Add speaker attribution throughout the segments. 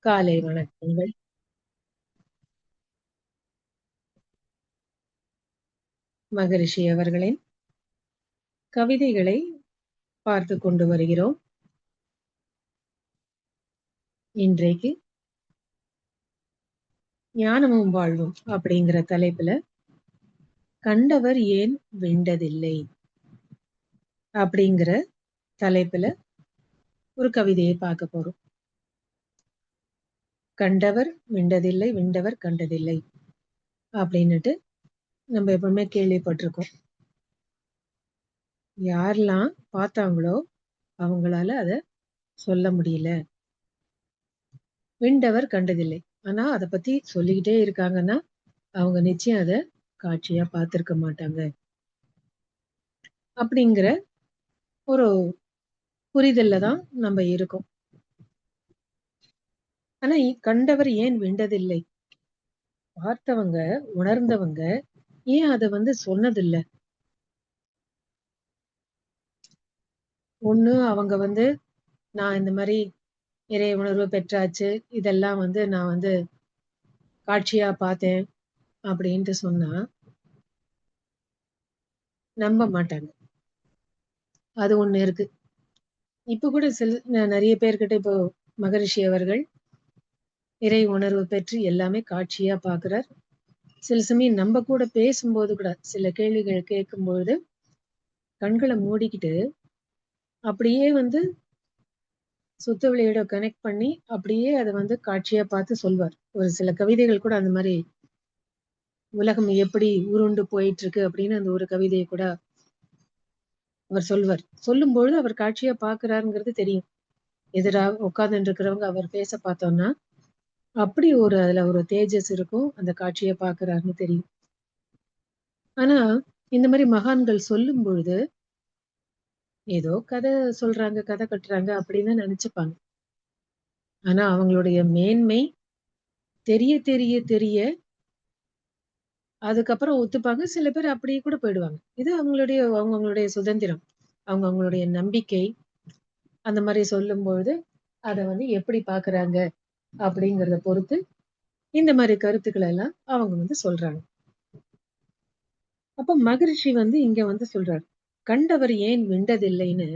Speaker 1: காலை வணக்கங்கள். மகரிஷி அவர்களின் கவிதைகளை பார்த்து கொண்டு வருகிறோம். இன்றைக்கு ஞானமும் வாழ்வும் அப்படிங்கிற தலைப்புல கண்டவர் ஏன் விண்டதில்லை அப்படிங்கிற தலைப்புல ஒரு கவிதையை பார்க்க போறோம். கண்டவர் விண்டதில்லை, விண்டவர் கண்டதில்லை அப்படின்னுட்டு நம்ம எப்பவுமே கேள்விப்பட்டிருக்கோம். யாரெல்லாம் பார்த்தாங்களோ அவங்களால அத சொல்ல முடியல. விண்டவர் கண்டதில்லை. ஆனா அதை பத்தி சொல்லிக்கிட்டே இருக்காங்கன்னா அவங்க நிச்சயம் அதை காட்சியா பார்த்திருக்க மாட்டாங்க அப்படிங்கிற ஒரு புரிதல்ல தான் நம்ம இருக்கோம். ஆனா கண்டவர் ஏன் விண்டதில்லை? பார்த்தவங்க, உணர்ந்தவங்க ஏன் அத சொன்னதில்ல? ஒண்ணு அவங்க நான் இந்த மாதிரி இறை உணர்வு பெற்றாச்சு, இதெல்லாம் நான் காட்சியா பார்த்தேன் அப்படின்ட்டு சொன்னா நம்ப மாட்டாங்க. அது ஒண்ணு இருக்கு. இப்ப கூட நிறைய பேர்கிட்ட இப்போ மகரிஷி அவர்கள் இறை உணர்வு பெற்று எல்லாமே காட்சியா பாக்குறார். சில சமயம் நம்ம கூட பேசும்போது கூட சில கேள்விகள் கேட்கும்பொழுது கண்களை மூடிக்கிட்டு அப்படியே சுத்தவெளியோட கனெக்ட் பண்ணி அப்படியே அதை காட்சியா பார்த்து சொல்வார். ஒரு சில கவிதைகள் கூட அந்த மாதிரி உலகம் எப்படி உருண்டு போயிட்டு இருக்கு அப்படின்னு அந்த ஒரு கவிதையை கூட அவர் சொல்வார். சொல்லும் பொழுது அவர் காட்சியா பாக்குறாருங்கிறது தெரியும். எதிராக உட்கார்ந்து இருக்கிறவங்க அவர் பேச பார்த்தோம்னா அப்படி அதுல ஒரு தேஜஸ் இருக்கும், அந்த காட்சியை பாக்குறாருன்னு தெரியும். ஆனா இந்த மாதிரி மகான்கள் சொல்லும் பொழுது ஏதோ கதை சொல்றாங்க, கதை கட்டுறாங்க அப்படின்னு நினைச்சுப்பாங்க. ஆனா அவங்களுடைய மேன்மை தெரிய தெரிய தெரிய அதுக்கப்புறம் ஒத்துப்பாங்க. சில பேர் அப்படியே கூட போயிடுவாங்க. இது அவங்களுடைய சுதந்திரம், அவங்களுடைய நம்பிக்கை. அந்த மாதிரி சொல்லும் பொழுது அதை எப்படி பாக்குறாங்க அப்படிங்கறத பொறுத்து இந்த மாதிரி கருத்துக்களை எல்லாம் அவங்க சொல்றாங்க. அப்ப மகரிஷி இங்க சொல்றாரு, கண்டவர் ஏன் விண்டதில்லைன்னு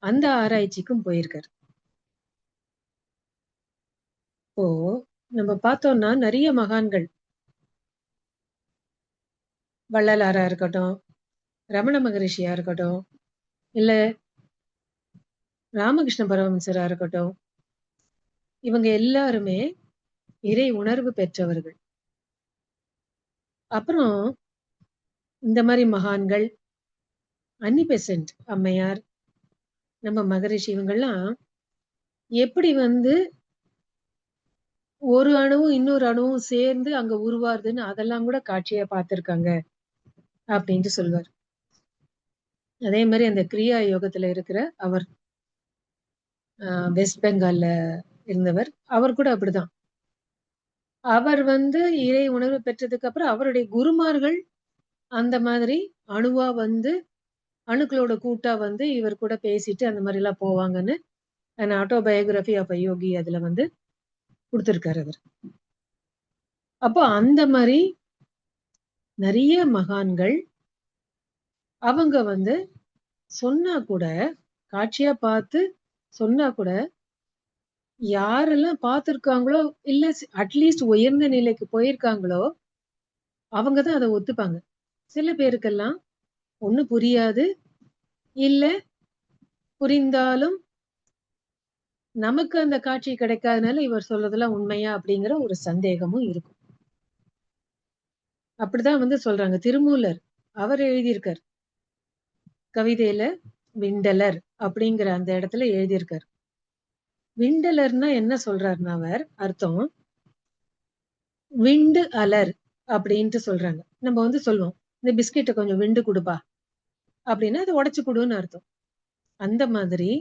Speaker 1: அந்த ஆராய்ச்சிக்கும் போயிருக்காரு. இப்போ நம்ம பார்த்தோம்னா நிறைய மகான்கள், வள்ளலாரா இருக்கட்டும், ரமண மகரிஷியா இருக்கட்டும், இல்ல ராமகிருஷ்ண பரமஹம்சரா இருக்கட்டும், இவங்க எல்லாருமே இறை உணர்வு பெற்றவர்கள். அப்புறம் இந்த மாதிரி மகான்கள், அன்னி பெசன்ட் அம்மையார், நம்ம மகரிஷி இவங்கெல்லாம் எப்படி ஒரு அணுவும் இன்னொரு அணுவும் சேர்ந்து அங்க உருவாருதுன்னு அதெல்லாம் கூட காட்சியா பார்த்திருக்காங்க அப்படின்ட்டு சொல்வார். அதே மாதிரி அந்த கிரியா யோகத்துல இருக்கிற அவர், வெஸ்ட் பெங்கால்ல இருந்தவர், அவர் கூட அப்படிதான். அவர் இறை உணர்வு பெற்றதுக்கு அப்புறம் அவருடைய குருமார்கள் அந்த மாதிரி அணுவா அணுக்களோட கூட்டா இவர் கூட பேசிட்டு அந்த மாதிரி எல்லாம் போவாங்கன்னு ஆட்டோபயோகிராபி ஆஃப் யோகி அதுல கொடுத்திருக்காரு அவர். அப்போ அந்த மாதிரி நிறைய மகான்கள் அவங்க சொன்னா கூட, காட்சியா பார்த்து சொன்னா கூட, யாரெல்லாம் பார்த்திருக்காங்களோ இல்ல அட்லீஸ்ட் உயர்ந்த நிலைக்கு போயிருக்காங்களோ அவங்கதான் அதை ஒத்துப்பாங்க. சில பேருக்கெல்லாம் ஒண்ணு புரியாது, இல்ல புரிந்தாலும் நமக்கு அந்த காட்சி கிடைக்காதனால இவர் சொல்றதெல்லாம் உண்மையா அப்படிங்கிற ஒரு சந்தேகமும் இருக்கும். அப்படிதான் சொல்றாங்க. திருமூலர் அவர் எழுதியிருக்கார் கவிதையில, விண்டலர் அப்படிங்கிற அந்த இடத்துல எழுதியிருக்கார். விண்டலர்னா என்ன சொல்றாருன்னா அவர் அர்த்தம், விண்டு அலர் அப்படின்ட்டு சொல்றாங்க. நம்ம சொல்லுவோம், இந்த பிஸ்கெட்டை கொஞ்சம் விண்டு கொடுப்பா அப்படின்னா அதை உடைச்சு கொடுன்னு அர்த்தம். அந்த மாதிரி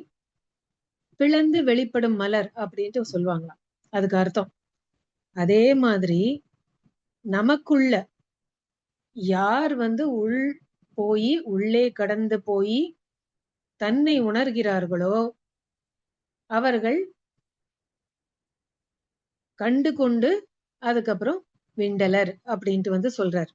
Speaker 1: பிளந்து வெளிப்படும் மலர் அப்படின்ட்டு சொல்லுவாங்களாம், அதுக்கு அர்த்தம். அதே மாதிரி நமக்குள்ள யார் உள் போய் உள்ளே கடந்து போய் தன்னை உணர்கிறார்களோ அவர்கள் கண்டு கொண்டு அதுக்கப்புறம் விண்டலர் அப்படின்ட்டு சொல்றார்.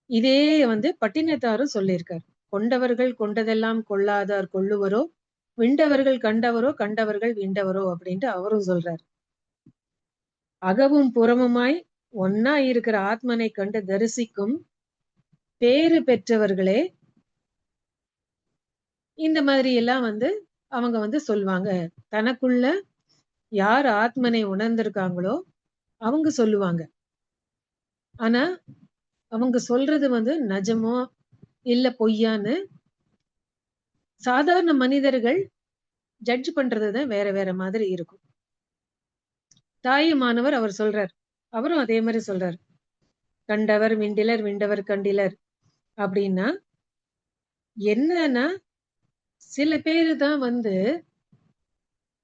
Speaker 1: இதே பட்டினத்தாரும் சொல்லியிருக்கார். கொண்டவர்கள் கொண்டதெல்லாம் கொள்ளாதார் கொள்ளுவரோ, விண்டவர்கள் கண்டவரோ, கண்டவர்கள் விண்டவரோ அப்படின்ட்டு அவரும் சொல்றார். அகவும் புறமுமாய் ஒன்னா இருக்கிற ஆத்மனை கண்டு தரிசிக்கும் பேறு பெற்றவர்களே இந்த மாதிரி எல்லாம் அவங்க சொல்லுவாங்க. தனக்குள்ள யார் ஆத்மனை உணர்ந்திருக்காங்களோ அவங்க சொல்லுவாங்க. ஆனா அவங்க சொல்றது நிஜமோ இல்ல பொய்யான்னு சாதாரண மனிதர்கள் ஜட்ஜ் பண்றதுதான் வேற வேற மாதிரி இருக்கும். தாயுமானவர் அவர் சொல்றார். அவரும் அதே மாதிரி சொல்றார். கண்டவர் விண்டிலர் விண்டவர் கண்டிலர் அப்படின்னா என்னன்னா சில பேரு தான்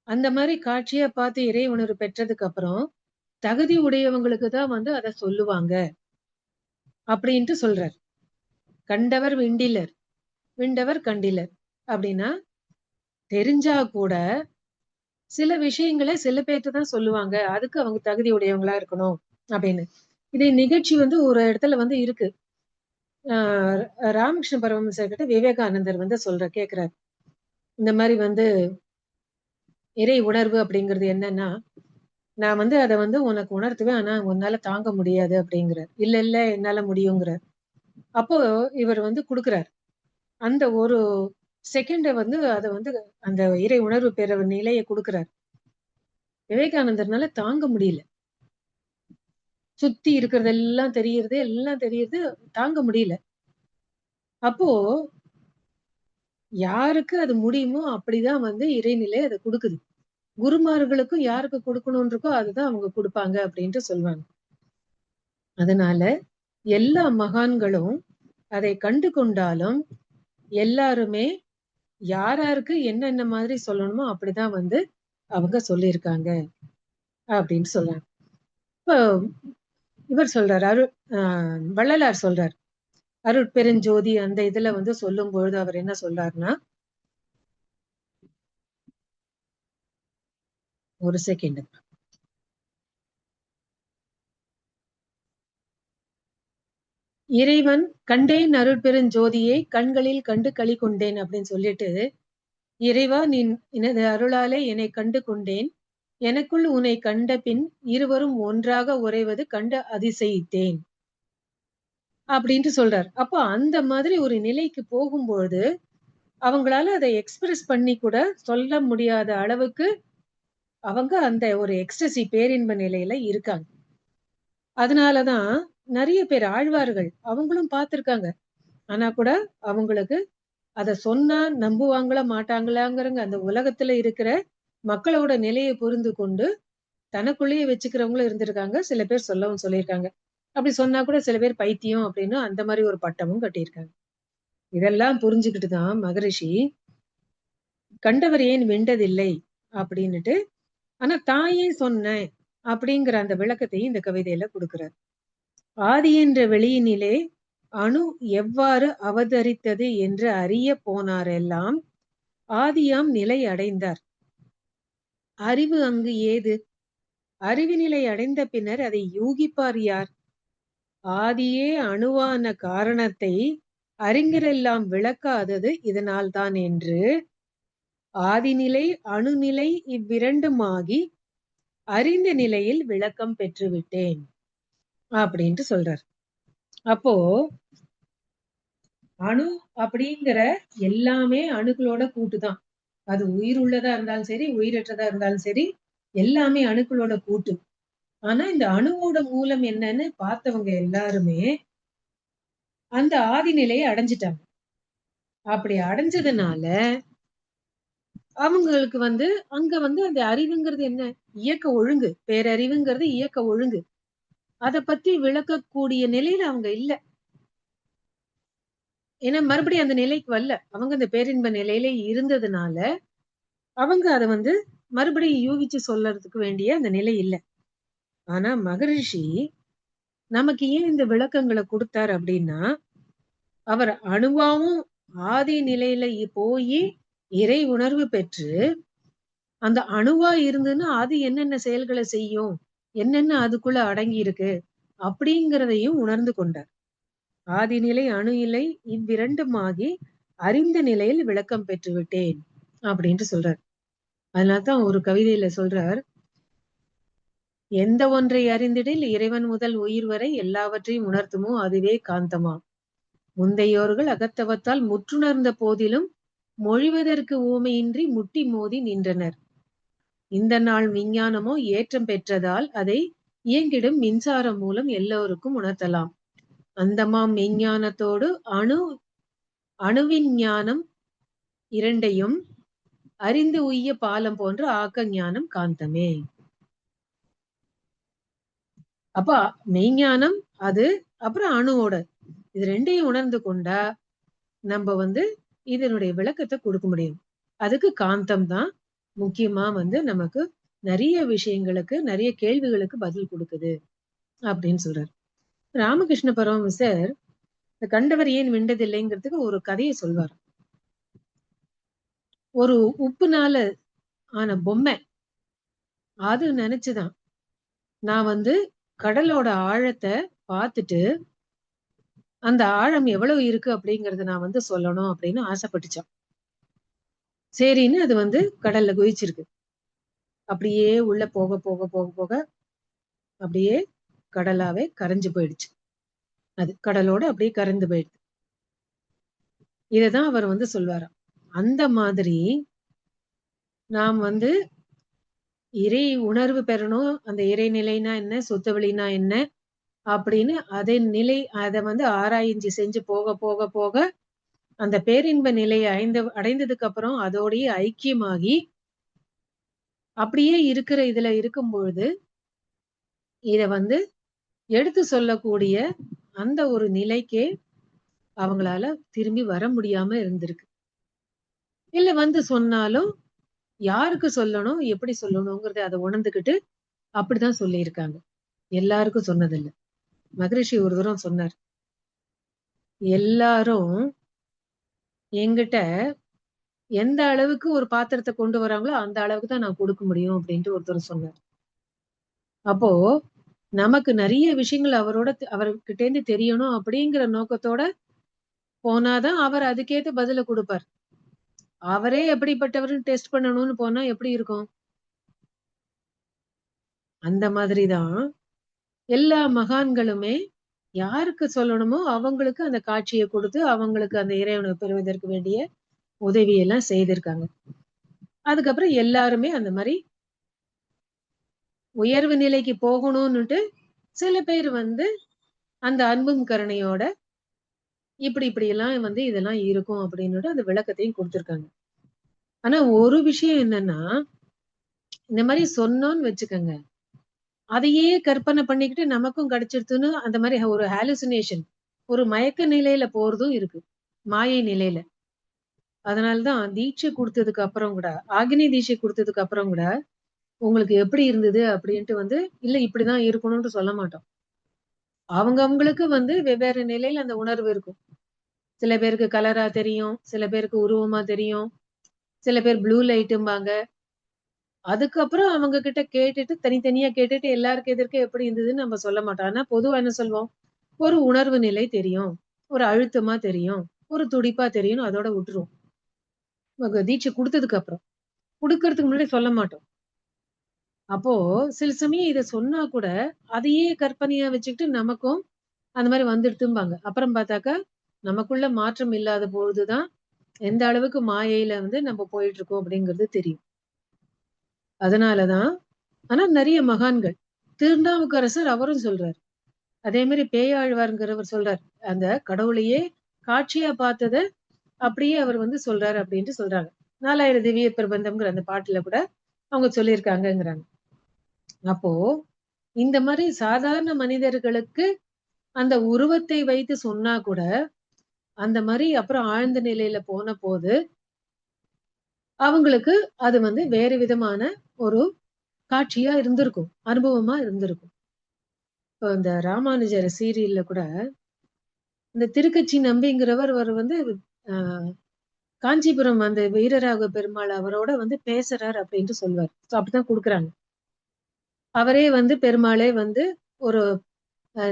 Speaker 1: அந்த மாதிரி காட்சியா பார்த்து இறை உணர்வு பெற்றதுக்கு அப்புறம் தகுதி உடையவங்களுக்கு தான் அதை சொல்லுவாங்க அப்படின்ட்டு சொல்றார். கண்டவர் விண்டிலர் விண்டவர் கண்டிலர் அப்படின்னா தெரிஞ்சா கூட சில விஷயங்களை சில பேர்த்து தான் சொல்லுவாங்க. அதுக்கு அவங்க தகுதி உடையவங்களா இருக்கணும் அப்படின்னு. இதே நிகழ்ச்சி ஒரு இடத்துல இருக்கு. ராமகிருஷ்ண பரமஹம்சர் கிட்ட விவேகானந்தர் கேக்குறார். இந்த மாதிரி இறை உணர்வு அப்படிங்கிறது என்னன்னா, நான் அதை உனக்கு உணர்த்துவேன். ஆனா உன்னால தாங்க முடியாது அப்படிங்கிறார். இல்ல இல்ல என்னால முடியுங்கிறார். அப்போ இவர் கொடுக்கிறார். அந்த ஒரு செகண்ட அதை அந்த இறை உணர்வு பெற நிலையை கொடுக்கிறார். விவேகானந்தர்னால தாங்க முடியல. சுத்தி இருக்கிறதெல்லாம் தெரியுது, எல்லாம் தெரியுது, தாங்க முடியல. அப்போ யாருக்கு அது முடியுமோ அப்படிதான் இறைநிலை அதை கொடுக்குது. குருமார்களுக்கும் யாருக்கு கொடுக்கணும்னு இருக்கோ அதுதான் அவங்க கொடுப்பாங்க அப்படின்ட்டு சொல்லுவாங்க. அதனால எல்லா மகான்களும் அதை கண்டு கொண்டாலும் எல்லாருமே யாராருக்கு என்னென்ன மாதிரி சொல்லணுமோ அப்படிதான் அவங்க சொல்லியிருக்காங்க அப்படின்னு சொல்றாங்க. இப்போ இவர் சொல்றாரு, வள்ளலார் சொல்றார். அருட்பெருஞ்சோதி அந்த இதுல சொல்லும் பொழுது அவர் என்ன சொல்றாருன்னா, ஒரு செகண்ட். இறைவன் கண்டேன் அருட்பெருஞ்சோதியை கண்களில் கண்டு களி கொண்டேன் அப்படின்னு சொல்லிட்டு, இறைவா நீ எனது அருளாலே என்னை கண்டு கொண்டேன், எனக்குள் உன்னை கண்ட பின் இருவரும் ஒன்றாக உறைவது கண்டு அதிசயித்தேன் அப்படின்ட்டு சொல்றார். அப்போ அந்த மாதிரி ஒரு நிலைக்கு போகும்பொழுது அவங்களால அதை எக்ஸ்பிரஸ் பண்ணி கூட சொல்ல முடியாத அளவுக்கு அவங்க அந்த ஒரு எக்ஸ்டசி பேரின்ப நிலையில இருக்காங்க. அதனாலதான் நிறைய பேர் ஆழ்வார்கள் அவங்களும் பார்த்திருக்காங்க. ஆனா கூட அவங்களுக்கு அத சொன்னா நம்புவாங்களா மாட்டாங்களாங்கிறங்க அந்த உலகத்துல இருக்கிற மக்களோட நிலையை புரிந்து கொண்டு தனக்குள்ளேயே வச்சுக்கிறவங்களும் இருந்திருக்காங்க. சில பேர் சொல்லவும் சொல்லியிருக்காங்க. அப்படி சொன்னா கூட சில பேர் பைத்தியம் அப்படின்னு அந்த மாதிரி ஒரு பட்டமும் கட்டியிருக்காங்க. இதெல்லாம் புரிஞ்சுக்கிட்டுதான் மகரிஷி கண்டவர் ஏன் வெண்டதில்லை அப்படின்னுட்டு, ஆனா தாயே சொன்னேன் அப்படிங்கிற அந்த விளக்கத்தையும் இந்த கவிதையில கொடுக்கிறார். ஆதி என்ற வெளியினிலே அணு எவ்வாறு அவதரித்தது என்று அறிய போனாரெல்லாம் ஆதியாம் நிலை அடைந்தார். அறிவு அங்கு ஏது? அறிவு நிலை அடைந்த பின்னர் அதை யூகிப்பார் யார்? ஆதியே அணுவான காரணத்தை அறிஞரெல்லாம் விளக்காதது இதனால்தான் என்று ஆதிநிலை அணுநிலை இவ்விரண்டுமாகி அறிந்த நிலையில் விளக்கம் பெற்றுவிட்டேன் அப்படின்ட்டு சொல்றார். அப்போ அணு அப்படிங்கிற எல்லாமே அணுக்களோட கூட்டுதான். அது உயிர் உள்ளதா இருந்தாலும் சரி, உயிரற்றதா இருந்தாலும் சரி, எல்லாமே அணுக்களோட கூட்டு. ஆனா இந்த அணுவோட மூலம் என்னன்னு பார்த்தவங்க எல்லாருமே அந்த ஆதி நிலையை அடைஞ்சிட்டாங்க. அப்படி அடைஞ்சதுனால அவங்களுக்கு அங்க அந்த அறிவுங்கிறது என்ன? இயக்க ஒழுங்கு. பேரறிவுங்கிறது இயக்க ஒழுங்கு. அத பத்தி விளக்கக்கூடிய நிலையில அவங்க இல்ல. ஏன்னா மறுபடியும் அந்த நிலைக்கு வரல. அவங்க அந்த பேரின்ப நிலையில இருந்ததுனால அவங்க அத மறுபடியும் யூகிச்சு சொல்லறதுக்கு வேண்டிய அந்த நிலை இல்ல. ஆனா மகரிஷி நமக்கு ஏன் இந்த விளக்கங்களை கொடுத்தார் அப்படின்னா, அவர் அணுவாவும் ஆதி நிலையில போய் இறை உணர்வு பெற்று அந்த அணுவா இருந்ததுன்னா அது என்னென்ன செயல்களை செய்யும், என்னென்ன அதுக்குள்ள அடங்கி இருக்கு அப்படிங்கிறதையும் உணர்ந்து கொண்டார். ஆதிநிலை அணு இலை இவ்விரண்டுமாகி அறிந்த நிலையில் விளக்கம் பெற்று விட்டேன் அப்படின்ட்டு சொல்றார். அதனால்தான் ஒரு கவிதையில சொல்றார், எந்த ஒன்றை அறிந்திடில் இறைவன் முதல் உயிர் வரை எல்லாவற்றையும் உணர்த்துமோ அதுவே காந்தமா. முந்தையோர்கள் அகத்தவத்தால் முற்றுணர்ந்த போதிலும் மொழிவதற்கு ஊமையின்றி முட்டி மோதி நின்றனர். இந்த நாள் விஞ்ஞானமோ ஏற்றம் பெற்றதால் அதை இயங்கிடும் மின்சாரம் மூலம் எல்லோருக்கும் உணர்த்தலாம். அந்தமாம் மெஞ்ஞானத்தோடு அணுவின் ஞானம் இரண்டையும் அறிந்து உய்ய பாலம் போன்ற ஆக்க ஞானம் காந்தமே. அப்ப மெய்ஞானம் அது, அப்புறம் அணுவோட இது ரெண்டையும் உணர்ந்து கொண்டா நம்ம இதனுடைய விளக்கத்தை கொடுக்க முடியும். அதுக்கு காந்தம் தான் முக்கியமா நமக்கு நிறைய விஷயங்களுக்கு, நிறைய கேள்விகளுக்கு பதில் கொடுக்குது அப்படின்னு சொல்றாரு. ராமகிருஷ்ண பரமஹம்சர் இந்த கண்டவர் ஏன் விண்டதில்லைங்கிறதுக்கு ஒரு கதையை சொல்வார். ஒரு உப்புனால ஆன பொம்மை அது நினைச்சுதான் நான் கடலோட ஆழத்தை பார்த்துட்டு அந்த ஆழம் எவ்வளவு இருக்கு அப்படிங்கறத நான் சொல்லணும் அப்படின்னு ஆசைப்பட்டுச்சான். சரின்னு அது கடல்ல குதிச்சிருக்கு. அப்படியே உள்ள போக போக போக போக அப்படியே கடலாவே கரைஞ்சு போயிடுச்சு. அது கடலோட அப்படியே கரைந்து போயிடுது. இததான் அவர் சொல்வாராம். அந்த மாதிரி நாம் இறை உணர்வு பெறணும். அந்த இறைநிலைனா என்ன, சுத்தவெளினா என்ன அப்படின்னு அதை ஆராய்ச்சி செஞ்சு போக போக போக அந்த பேரின்ப நிலையை அடைந்ததுக்கு அப்புறம் அதோடய ஐக்கியமாகி அப்படியே இருக்கிற இதுல இருக்கும் பொழுது இத எடுத்து சொல்லக்கூடிய அந்த ஒரு நிலைக்கே அவங்களால திரும்பி வர முடியாம இருந்திருக்கு. இல்ல சொன்னாலும் யாருக்கு சொல்லணும், எப்படி சொல்லணுங்கிறத அதை உணர்ந்துகிட்டு அப்படிதான் சொல்லியிருக்காங்க. எல்லாருக்கும் சொன்னதில்லை. மகரிஷி ஒரு தூரம் சொன்னார், எல்லாரும் என்கிட்ட எந்த அளவுக்கு ஒரு பாத்திரத்தை கொண்டு வராங்களோ அந்த அளவுக்கு தான் நான் கொடுக்க முடியும் அப்படின்ட்டு ஒருத்தர் சொன்னார். அப்போ நமக்கு நிறைய விஷயங்கள் அவர்கிட்ட இருந்து தெரியணும் அப்படிங்கிற நோக்கத்தோட போனாதான் அவர் அதுக்கேத்த பதில கொடுப்பார். அவரே எப்படிப்பட்டவர்னு டெஸ்ட் பண்ணணும்னு போனா எப்படி இருக்கும்? அந்த மாதிரிதான் எல்லா மகான்களுமே யாருக்கு சொல்லணுமோ அவங்களுக்கு அந்த காட்சியை கொடுத்து அவங்களுக்கு அந்த இறைவனை பெறுவதற்கு வேண்டிய உதவியெல்லாம் செய்திருக்காங்க. அதுக்கப்புறம் எல்லாருமே அந்த மாதிரி உயர்வு நிலைக்கு போகணும்னுட்டு சில பேர் அந்த அன்பும் கருணையோட இப்படி எல்லாம் இதெல்லாம் இருக்கும் அப்படின்னு அந்த விளக்கத்தையும் கொடுத்திருக்காங்க. ஆனா ஒரு விஷயம் என்னன்னா, இந்த மாதிரி சொன்னோன்னு வச்சுக்கோங்க, அதையே கற்பனை பண்ணிக்கிட்டு நமக்கும் கிடைச்சிருதுன்னு அந்த மாதிரி ஒரு ஹாலுசினேஷன், ஒரு மயக்க நிலையில போறதும் இருக்கு, மாயை நிலையில. அதனாலதான் தீட்சை கொடுத்ததுக்கு அப்புறம் கூட, ஆகினி தீட்சை கொடுத்ததுக்கு அப்புறம் கூட உங்களுக்கு எப்படி இருந்தது அப்படின்ட்டு இல்ல இப்படிதான் இருக்கணும்னு சொல்ல மாட்டோம். அவங்களுக்கு வெவ்வேறு நிலையில அந்த உணர்வு இருக்கும். சில பேருக்கு கலரா தெரியும், சில பேருக்கு உருவமா தெரியும், சில பேர் ப்ளூ லைட்டும்பாங்க. அதுக்கப்புறம் அவங்க கிட்ட கேட்டுட்டு தனித்தனியா கேட்டுட்டு எல்லாருக்கும் எதிர்க்க எப்படி இருந்ததுன்னு நம்ம சொல்ல மாட்டோம். ஆனா பொதுவா என்ன சொல்வோம், ஒரு உணர்வு நிலை தெரியும், ஒரு அழுத்தமா தெரியும், ஒரு துடிப்பா தெரியும், அதோட விட்டுருவோம். தீட்சை கொடுத்ததுக்கு அப்புறம், கொடுக்கறதுக்கு முன்னாடி சொல்ல மாட்டோம். அப்போ சில சமயம் இத சொன்னா கூட அதையே கற்பனையா வச்சுக்கிட்டு நமக்கும் அந்த மாதிரி வந்துடுதும்பாங்க. அப்புறம் பார்த்தாக்கா நமக்குள்ள மாற்றம் இல்லாத பொழுதுதான் எந்த அளவுக்கு மாயையில நம்ம போயிட்டு இருக்கோம் அப்படிங்கிறது தெரியும். அதனாலதான் ஆனா நிறைய மகான்கள், திருநாவுக்கரசர் அவரும் சொல்றார், அதே மாதிரி பேயாழ்வார்ங்கிறவர் சொல்றார், அந்த கடவுளையே காட்சியா பார்த்தத அப்படியே அவர் சொல்றாரு அப்படின்ட்டு சொல்றாங்க. 4000 திவ்ய பிரபந்தம்ங்கிற அந்த பாட்டுல கூட அவங்க சொல்லியிருக்காங்கிறாங்க. அப்போ இந்த மாதிரி சாதாரண மனிதர்களுக்கு அந்த உருவத்தை வைத்து சொன்னா கூட அந்த மாதிரி அப்புறம் ஆழ்ந்த நிலையில போன போது அவங்களுக்கு அது வேறு விதமான ஒரு காட்சியா இருந்திருக்கும், அனுபவமா இருந்திருக்கும். இப்போ இந்த ராமானுஜர் சீரியல்ல கூட இந்த திருக்கச்சி நம்பிங்கிறவர் ஆஹ் காஞ்சிபுரம் அந்த வீரராக பெருமாள் அவரோட வந்து பேசுறார் அப்படின்ட்டு சொல்வார். அப்படித்தான் கொடுக்குறாங்க. அவரே வந்து பெருமாளே வந்து ஒரு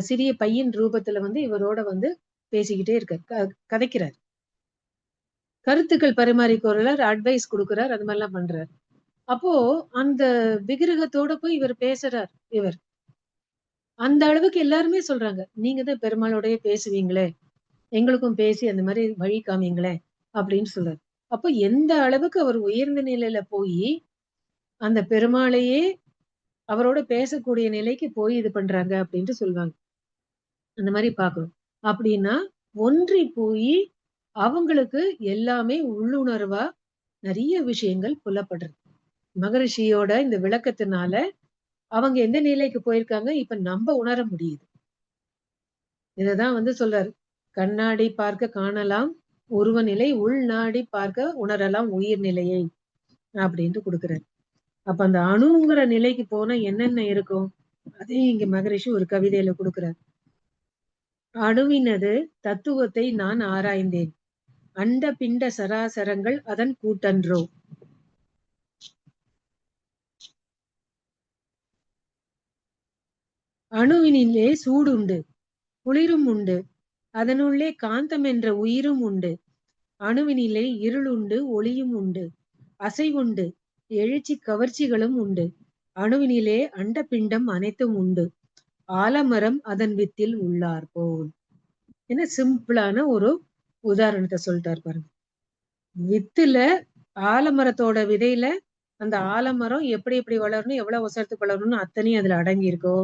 Speaker 1: சிறிய பையன் ரூபத்துல வந்து இவரோட வந்து பேசிக்கிட்டே இருக்கார், கதைக்கிறார். கருத்துக்கள் பரிமாறிக்கொள்றார், அட்வைஸ் கொடுக்கிறார், அது மாதிரிலாம் பண்றார். அப்போ அந்த விக்கிரகத்தோட போய் இவர் பேசுறார். இவர் அந்த அளவுக்கு எல்லாருமே சொல்றாங்க, நீங்க தான் பெருமாளோடய பேசுவீங்களே, எங்களுக்கும் பேசி அந்த மாதிரி வழி காமிங்களே அப்படின்னு சொல்றாரு. அப்போ எந்த அளவுக்கு அவர் உயர்ந்த நிலையில போய் அந்த பெருமாளையே அவரோட பேசக்கூடிய நிலைக்கு போய் இது பண்றாங்க அப்படின்ட்டு சொல்லுவாங்க. அந்த மாதிரி பார்க்கணும். அப்படின்னா ஒன்றி போய் அவங்களுக்கு எல்லாமே உள்ளுணர்வா நிறைய விஷயங்கள் புலப்படுறது. மகரிஷியோட இந்த விளக்கத்தினால அவங்க எந்த நிலைக்கு போயிருக்காங்க இப்ப நம்ம உணர முடியுது. இததான் வந்து சொல்றாரு, கண்ணாடி பார்க்க காணலாம் உருவ நிலை, உள்நாடி பார்க்க உணரலாம் உயிர் நிலையை அப்படின்ட்டு கொடுக்குறாரு. அப்ப அந்த அணுங்கிற நிலைக்கு போனா என்னென்ன இருக்கும், அதே இங்க மகரிஷி ஒரு கவிதையில கொடுக்கிறார். அணுவினது தத்துவத்தை நான் ஆராய்ந்தேன், அண்ட பிண்ட சராசரங்கள் அதன் கூட்டன்றோ. அணுவினிலே சூடுண்டு, குளிரும் உண்டு, அதனுள்ளே காந்தம் என்ற உயிரும் உண்டு. அணுவினிலே இருளுண்டு, ஒளியும் உண்டு, அசைவுண்டு, எழுச்சி கவர்ச்சிகளும் உண்டு. அணுவினிலே அண்ட பிண்டம் அனைத்தும் உண்டு, ஆலமரம் அதன் வித்தில் உள்ளார் போல். என்ன சிம்பிளான ஒரு உதாரணத்தை சொல்லிட்டார் பாருங்க. வித்துல ஆலமரத்தோட விதையில அந்த ஆலமரம் எப்படி எப்படி வளரணும், எவ்வளவு வருஷத்துக்கு வளரணும்னு அத்தனையும் அதுல அடங்கி இருக்கோ,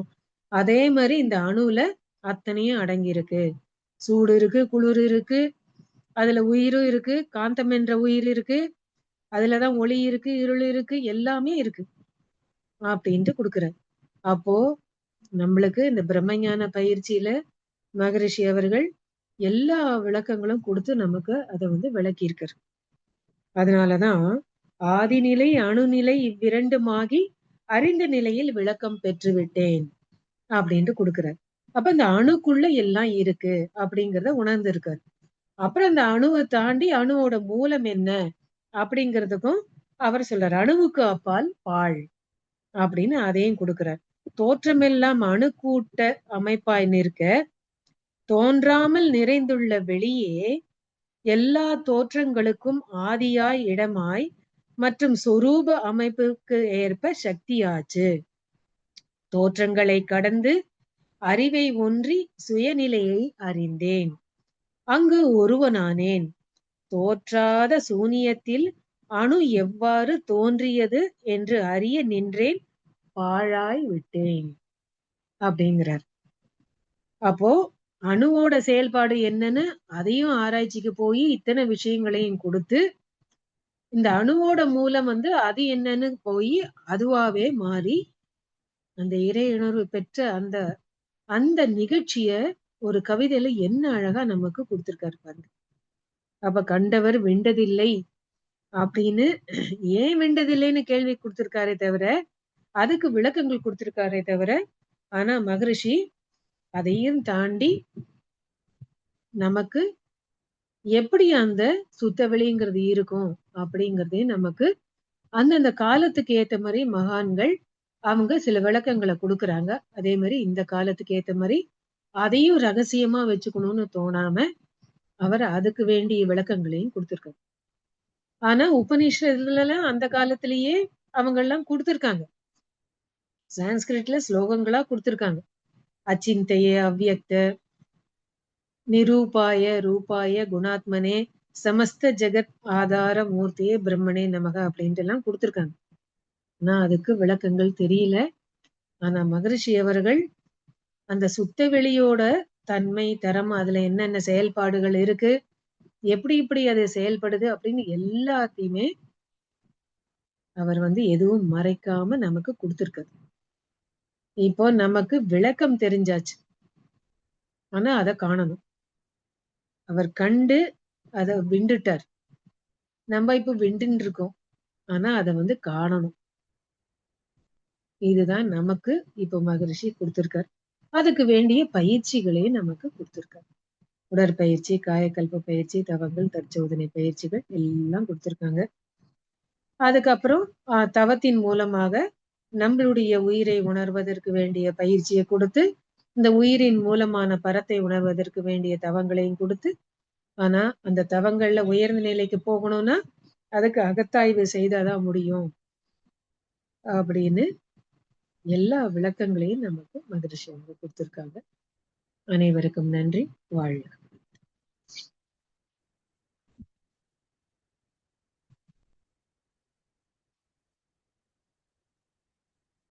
Speaker 1: அதே மாதிரி இந்த அணுல அத்தனையும் அடங்கி இருக்கு. சூடு இருக்கு, குளிர் இருக்கு, அதுல உயிரும் இருக்கு, காந்தம் என்ற உயிர் இருக்கு, அதுலதான் ஒளி இருக்கு, இருள் இருக்கு, எல்லாமே இருக்கு அப்படின்ட்டு கொடுக்குறாரு. அப்போ நம்மளுக்கு இந்த பிரம்மஞான பயிற்சியில மகரிஷி அவர்கள் எல்லா விளக்கங்களும் கொடுத்து நமக்கு அதை வந்து விளக்கி இருக்காரு. அதனாலதான் ஆதிநிலை அணுநிலை இவ்விரண்டுமாகி அறிந்த நிலையில் விளக்கம் பெற்று விட்டேன் அப்படின்ட்டு கொடுக்கிறார். அப்ப இந்த அணுக்குள்ள எல்லாம் இருக்கு அப்படிங்கிறத உணர்ந்து இருக்காரு. அப்புறம் அந்த அணுவை தாண்டி அணுவோட மூலம் என்ன அப்படிங்கிறதுக்கும் அவர் சொல்றார், அணுவுக்கு அப்பால் பாழ் அப்படின்னு அதையும் கொடுக்கிறார். தோற்றமெல்லாம் அணுக்கூட்ட அமைப்பாய் நிற்க தோன்றாமல் நிறைந்துள்ள வெளியே எல்லா தோற்றங்களுக்கும் ஆதியாய் இடமாய் மற்றும் சொரூப அமைப்புக்கு ஏற்ப சக்தியாச்சு. தோற்றங்களை கடந்து அறிவை ஒன்றி சுயநிலையை அறிந்தேன், அங்கு ஒருவனானேன். தோற்றாத சூனியத்தில் அணு எவ்வாறு தோன்றியது என்று அறிய நின்றேன், பாழாய் விட்டேன் அப்படிங்கிறார். அப்போ அணுவோட செயல்பாடு என்னன்னு அதையும் ஆராய்ச்சிக்கு போய் இத்தனை விஷயங்களையும் கொடுத்து இந்த அணுவோட மூலம் வந்து அது என்னன்னு போய் அதுவாவே மாறி அந்த இறையுணர்வு பெற்ற அந்த அந்த நிகழ்ச்சிய ஒரு கவிதையில என்ன அழகா நமக்கு கொடுத்திருக்காரு பாருங்க. அப்ப கண்டவர் வெண்டதில்லை அப்படின்னு ஏன் வெண்டதில்லைன்னு கேள்வி கொடுத்திருக்காரே தவிர, அதுக்கு விளக்கங்கள் கொடுத்திருக்காரே தவிர, ஆனா மகரிஷி அதையும் தாண்டி நமக்கு எப்படி அந்த சுத்த வெளிங்கிறது இருக்கும் அப்படிங்கறதையும் நமக்கு அந்தந்த காலத்துக்கு ஏத்த மாதிரி மகான்கள் அவங்க சில விளக்கங்களை கொடுக்குறாங்க. அதே மாதிரி இந்த காலத்துக்கு ஏத்த மாதிரி அதையும் ரகசியமா வச்சுக்கணும்னு தோணாம அவர் அதுக்கு வேண்டிய விளக்கங்களையும் கொடுத்திருக்காரு. ஆனா உபநிஷத்துல அந்த காலத்திலேயே அவங்க எல்லாம் கொடுத்திருக்காங்க, சான்ஸ்கிரிட்ல ஸ்லோகங்களா கொடுத்திருக்காங்க. அச்சிந்தைய அவ்வியக்த நிரூபாய ரூபாய குணாத்மனே சமஸ்த ஜெகத் ஆதார மூர்த்தியே பிரம்மனே நமக அப்படின்ட்டு எல்லாம் கொடுத்திருக்காங்க. ஆனா அதுக்கு விளக்கங்கள் தெரியல. ஆனா மகரிஷி அவர்கள் அந்த சுத்த வெளியோட தன்மை தரம், அதுல என்னென்ன செயல்பாடுகள் இருக்கு, எப்படி இப்படி அது செயல்படுது அப்படின்னு எல்லாத்தையுமே அவர் வந்து எதுவும் மறைக்காம நமக்கு கொடுத்திருக்காரு. இப்போ நமக்கு விளக்கம் தெரிஞ்சாச்சு, ஆனா அதை காணணும். அவர் கண்டு அத விண்டுட்டார், நம்ம இப்ப விண்டுன்னு இருக்கோம், ஆனா அதை வந்து காணணும். இதுதான் நமக்கு இப்ப மகரிஷி கொடுத்திருக்கார். அதுக்கு வேண்டிய பயிற்சிகளையும் நமக்கு கொடுத்திருக்காரு. உடற்பயிற்சி, காயக்கல்ப பயிற்சி, தவங்கள், தற்சோதனை பயிற்சிகள் எல்லாம் குடுத்திருக்காங்க. அதுக்கப்புறம் தவத்தின் மூலமாக நம்மளுடைய உயிரை உணர்வதற்கு வேண்டிய பயிற்சிய குடுத்து, இந்த உயிரின் மூலமான பரத்தை உணர்வதற்கு வேண்டிய தவங்களையும் குடுத்து, ஆனா அந்த தவங்கள்ல உயர்ந்த நிலைக்கு போகணும்னா, அதுக்கு அகத்தாய்வு செய்தா தான் முடியும். அப்படின்னு எல்லா விளக்கங்களையும் நமக்கு மகரிஷி அவங்க குடுத்திருக்காங்க. அனைவருக்கும் நன்றி. வாழ்க.